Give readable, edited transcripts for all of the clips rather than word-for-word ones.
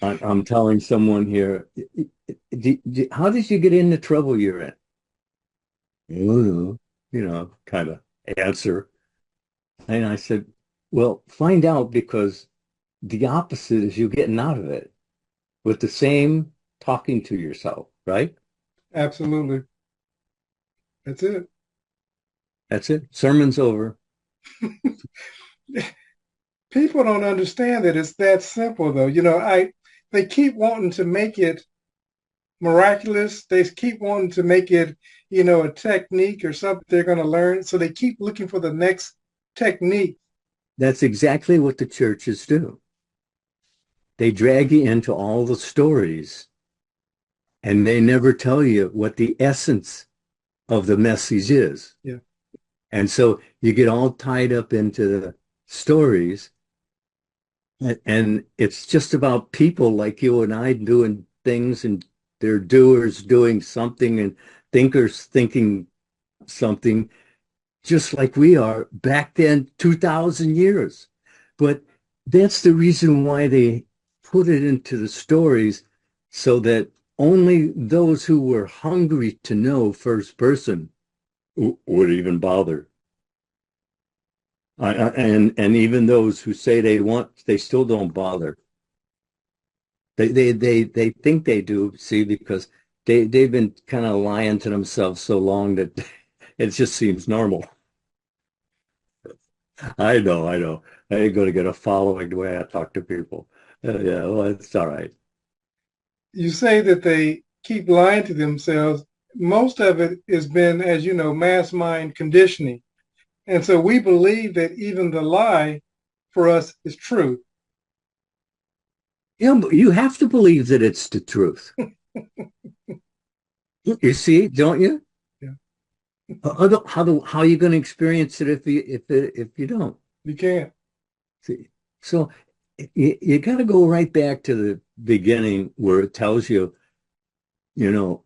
I'm telling someone here, how did you get into trouble you're in? "Oh, kind of answer. And I said, well, find out because the opposite is you getting out of it with the same talking to yourself, right? Absolutely. That's it. That's it. Sermon's over. People don't understand that it's that simple though. They keep wanting to make it miraculous. They keep wanting to make it, a technique or something they're going to learn. So they keep looking for the next technique. That's exactly what the churches do. They drag you into all the stories and they never tell you what the essence of the message is. Yeah. And so you get all tied up into the stories, and it's just about people like you and I doing things, and they're doers doing something, and thinkers thinking something, just like we are back then, 2,000 years. But that's the reason why they put it into the stories so that only those who were hungry to know first person would even bother. And even those who say they want, they still don't bother. They think they do, see, because they've been kind of lying to themselves so long that it just seems normal. I know, I know. I ain't going to get a following the way I talk to people. Yeah, well, it's all right. You say that they keep lying to themselves. Most of it has been, as you know, mass mind conditioning. And so we believe that even the lie for us is truth. Yeah, but you have to believe that it's the truth. You see, don't you? Yeah, How are you going to experience it if you don't? you can't. See, so you got to go right back to the beginning where it tells you, you know,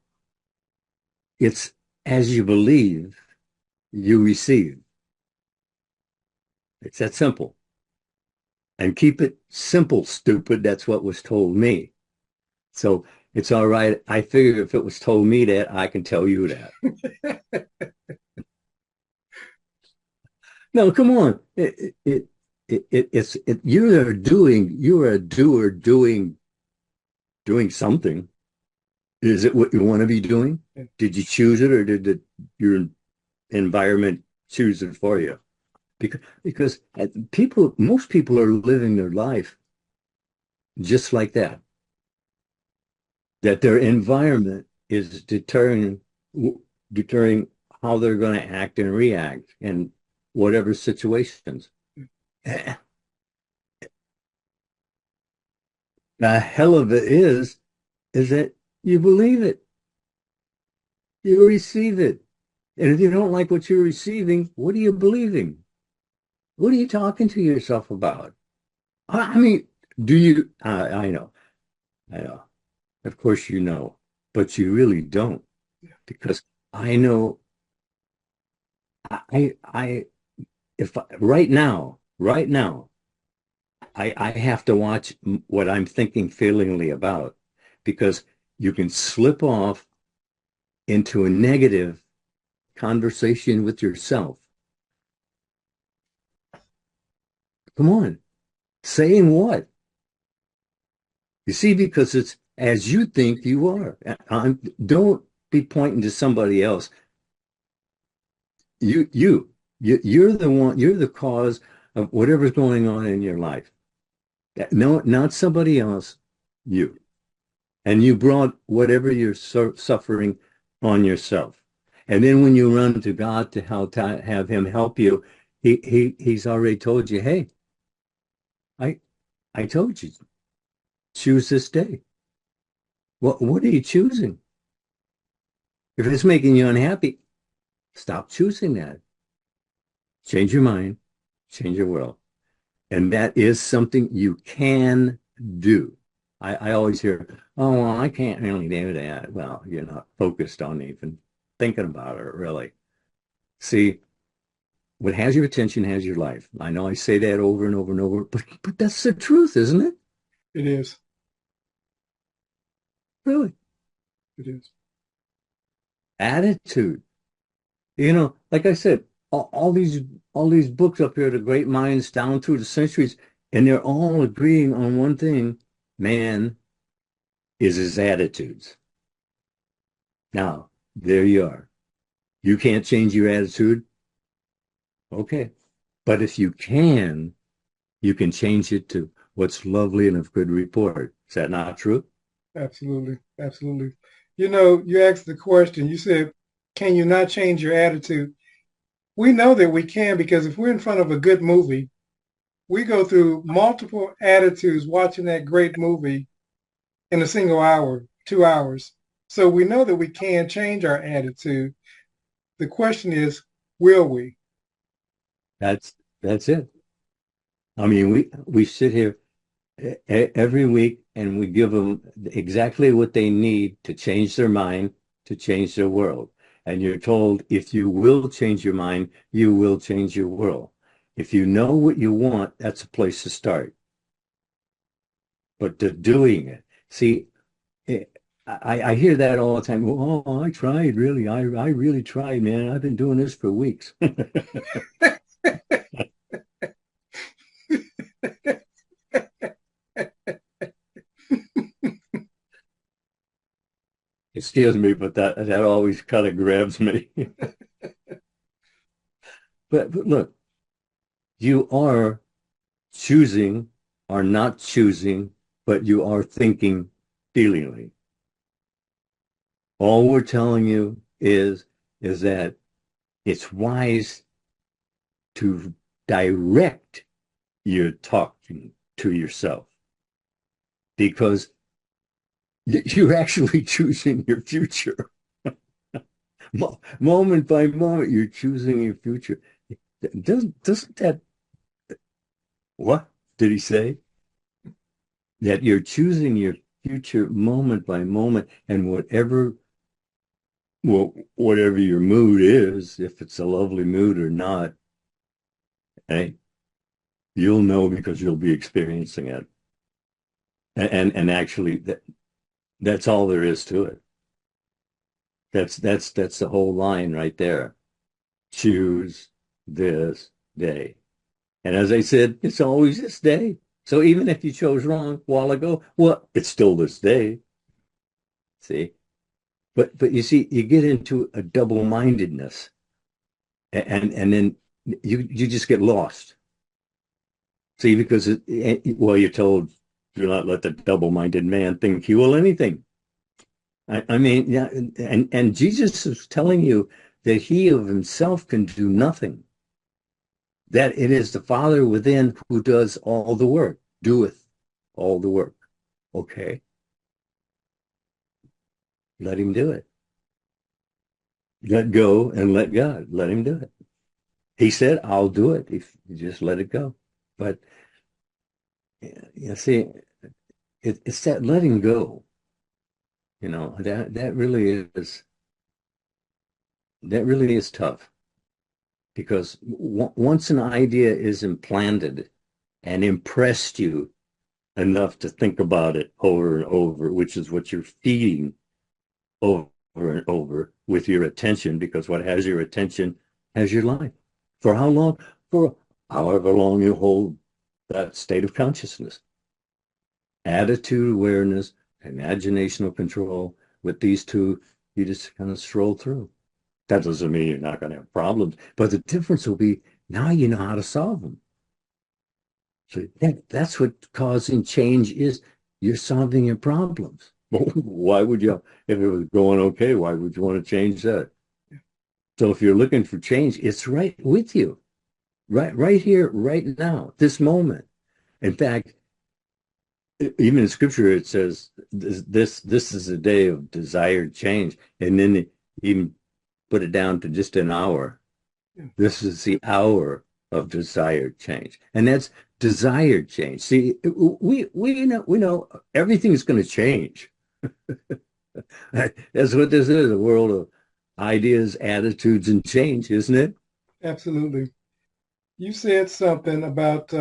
it's as you believe, you receive. It's that simple. And keep it simple, stupid. That's what was told me. So it's all right. I figure if it was told me that, I can tell you that. No, come on. You're a doer doing something. Is it what you want to be doing? Did you choose it or did your environment choose it for you? Because most people are living their life just like that, that their environment is deterring how they're going to act and react in whatever situations. The hell of it is that you believe it, you receive it. And if you don't like what you're receiving, what are you believing? What are you talking to yourself about? I mean, do you? I know, I know. Of course you know, but you really don't because I know I if right now, I have to watch what I'm thinking feelingly about because you can slip off into a negative conversation with yourself. Come on, saying what? You see, because it's as you think you are. Don't be pointing to somebody else. You, you, you're the one, you're the cause of whatever's going on in your life. No, not somebody else, you. And you brought whatever you're suffering on yourself. And then when you run to God to have him help you, he's already told you, hey, I, I told you, choose this day. What are you choosing? If it's making you unhappy, stop choosing that. Change your mind, change your will. And that is something you can do. I always hear, oh, well, I can't really do that. Well, you're not focused on even thinking about it, really. See, what has your attention has your life. I know I say that over and over and over, but that's the truth, isn't it? It is. Really. It is. Attitude. Like I said, all these books up here, the great minds down through the centuries, and they're all agreeing on one thing: man is his attitudes. Now, there you are. You can't change your attitude. Okay. But if you can change it to what's lovely and of good report. Is that not true? Absolutely. Absolutely. You know, you asked the question, you said, can you not change your attitude? We know that we can because if we're in front of a good movie, we go through multiple attitudes watching that great movie in a single hour, 2 hours. So we know that we can change our attitude. The question is, will we? That's it. I mean, we sit here every week and we give them exactly what they need to change their mind, to change their world. And you're told if you will change your mind, you will change your world. If you know what you want, that's a place to start. But to doing it, see, I hear that all the time. Oh, I tried, really. I really tried, man. I've been doing this for weeks. Excuse me, but that always kind of grabs me. But look, you are choosing or not choosing, but you are thinking feelingly. All we're telling you is that it's wise to direct your talking to yourself because you're actually choosing your future. Moment by moment, you're choosing your future. Doesn't that, what did he say? That you're choosing your future moment by moment, and whatever your mood is, if it's a lovely mood or not, hey, you'll know because you'll be experiencing it. And actually that's all there is to it. That's the whole line right there. Choose this day. And as I said, it's always this day. So even if you chose wrong a while ago, well, it's still this day. See? But you see, you get into a double-mindedness and then you just get lost. See, because well, you're told do not let the double-minded man think he will anything. I mean, yeah, and Jesus is telling you that he of himself can do nothing. That it is the Father within who does all the work, doeth all the work. Okay, let him do it. Let go and let God. Let him do it. He said, I'll do it if you just let it go. But you see, it's that letting go, that really is tough because once an idea is implanted and impressed you enough to think about it over and over, which is what you're feeding over and over with your attention, because what has your attention has your life. For how long? For however long you hold that state of consciousness. Attitude awareness, imaginational control. With these two, you just kind of stroll through. That doesn't mean you're not going to have problems, but the difference will be now you know how to solve them. So that's what causing change is. You're solving your problems. Why would you, if it was going okay, why would you want to change that? So if you're looking for change, it's right with you, right here, right now, this moment. In fact, even in scripture, it says this is a day of desired change. And then it even put it down to just an hour. Yeah. This is the hour of desired change. And that's desired change. See, we know everything is going to change. That's what this is, a world of ideas, attitudes, and change, isn't it? Absolutely. You said something about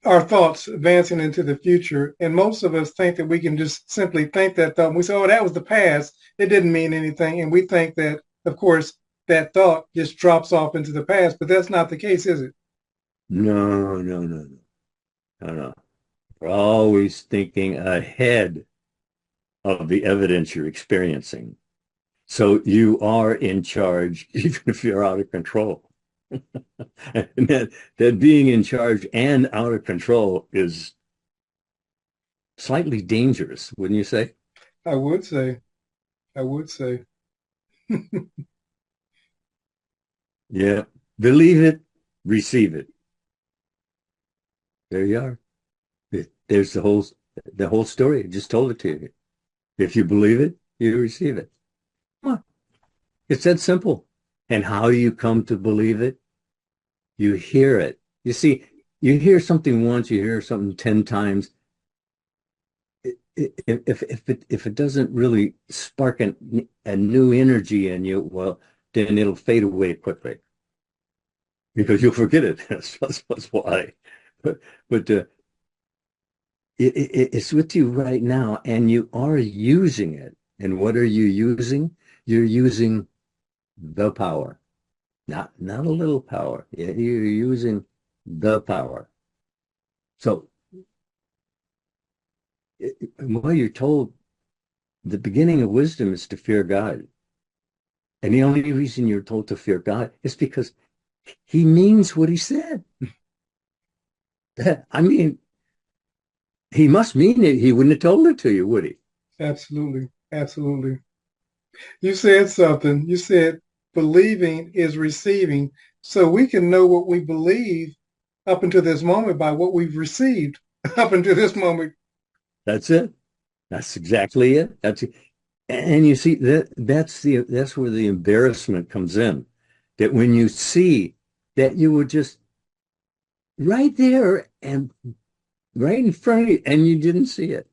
our thoughts advancing into the future. And most of us think that we can just simply think that thought. And we say, oh, that was the past. It didn't mean anything. And we think that, of course, that thought just drops off into the past. But that's not the case, is it? No, no, no, no, no, no. We're always thinking ahead of the evidence you're experiencing. So you are in charge, even if you're out of control. And that being in charge and out of control is slightly dangerous, wouldn't you say? I would say. I would say. Yeah. Believe it, receive it. There you are. There's the whole story. I just told it to you. If you believe it, you receive it. Huh. It's that simple. And how you come to believe it, you hear it. You see, you hear something once, you hear something 10 times. If it doesn't really spark a new energy in you, well, then it'll fade away quickly because you'll forget it. That's why. But it's with you right now, and you are using it. And what are you using? You're using the power, not a little power. You're using the power. So, well, you're told the beginning of wisdom is to fear God. And the only reason you're told to fear God is because he means what he said. I mean, he must mean it. He wouldn't have told it to you, would he? Absolutely. Absolutely. You said something. You said believing is receiving. So we can know what we believe up until this moment by what we've received up until this moment. That's it. That's exactly it. And you see that's where the embarrassment comes in. That when you see that you were just right there and right in front of you and you didn't see it.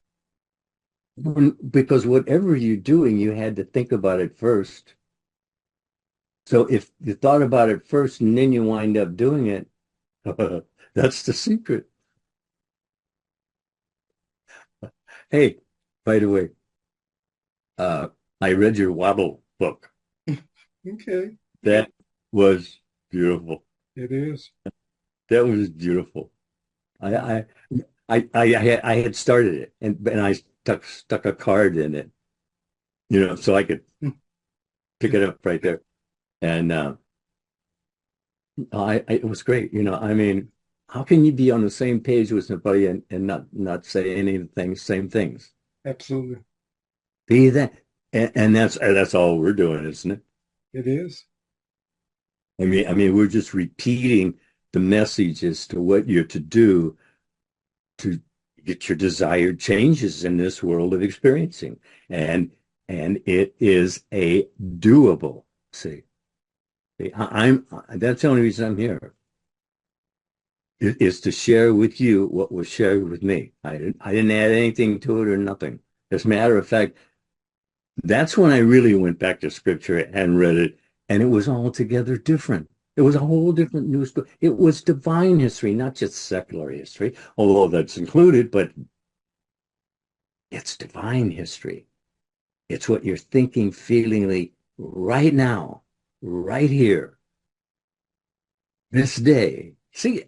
Because whatever you're doing, you had to think about it first. So if you thought about it first and then you wind up doing it, that's the secret. Hey, by the way, I read your Waddle book. Okay. That was beautiful. It is. That was beautiful. I I I had started it and I stuck a card in it, so I could pick it up right there. And it was great. I mean, how can you be on the same page with somebody and not say anything, same things? Absolutely. Be that, and that's all we're doing, isn't it? It is. I mean, we're just repeating the message as to what you're to do to get your desired changes in this world of experiencing, and it is a doable. See, I'm that's the only reason I'm here is to share with you what was shared with me. I didn't add anything to it or nothing. As a matter of fact, that's when I really went back to scripture and read it, and it was altogether different. It was a whole different new story. It was divine history, not just secular history, although that's included, but it's divine history. It's what you're thinking, feelingly right now, right here, this day. See,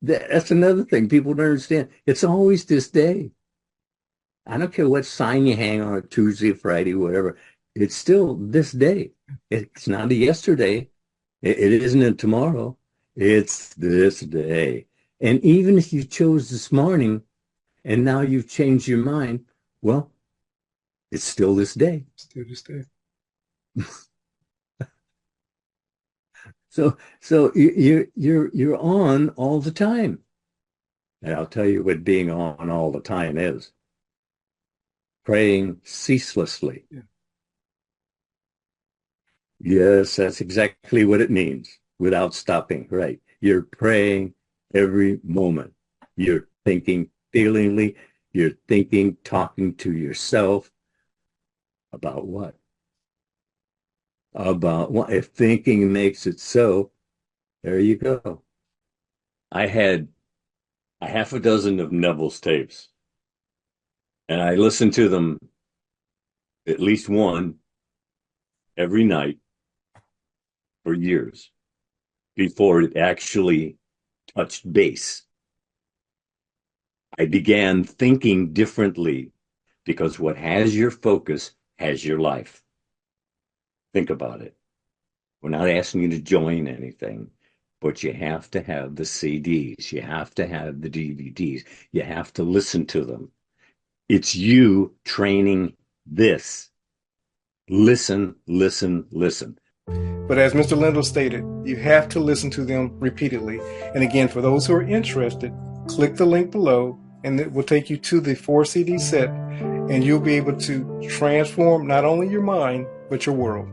that's another thing people don't understand. It's always this day. I don't care what sign you hang on a Tuesday, Friday, whatever. It's still this day. It's not a yesterday. It isn't a tomorrow. It's this day. And even if you chose this morning and now you've changed your mind, well, it's still this day. Still this day. So you're on all the time. And I'll tell you what being on all the time is. Praying ceaselessly. Yeah. Yes, that's exactly what it means. Without stopping, right? You're praying every moment. You're thinking feelingly. You're thinking, talking to yourself about what? About what? If thinking makes it so, there you go. I had a half a dozen of Neville's tapes, and I listened to them at least one every night for years before it actually touched base. I began thinking differently because what has your focus has your life. Think about it. We're not asking you to join anything, but you have to have the CDs. You have to have the DVDs. You have to listen to them. It's you training this. Listen, listen, listen. But as Mr. Lindell stated, you have to listen to them repeatedly. And again, for those who are interested, click the link below and it will take you to the 4 CD set, and you'll be able to transform not only your mind, but your world.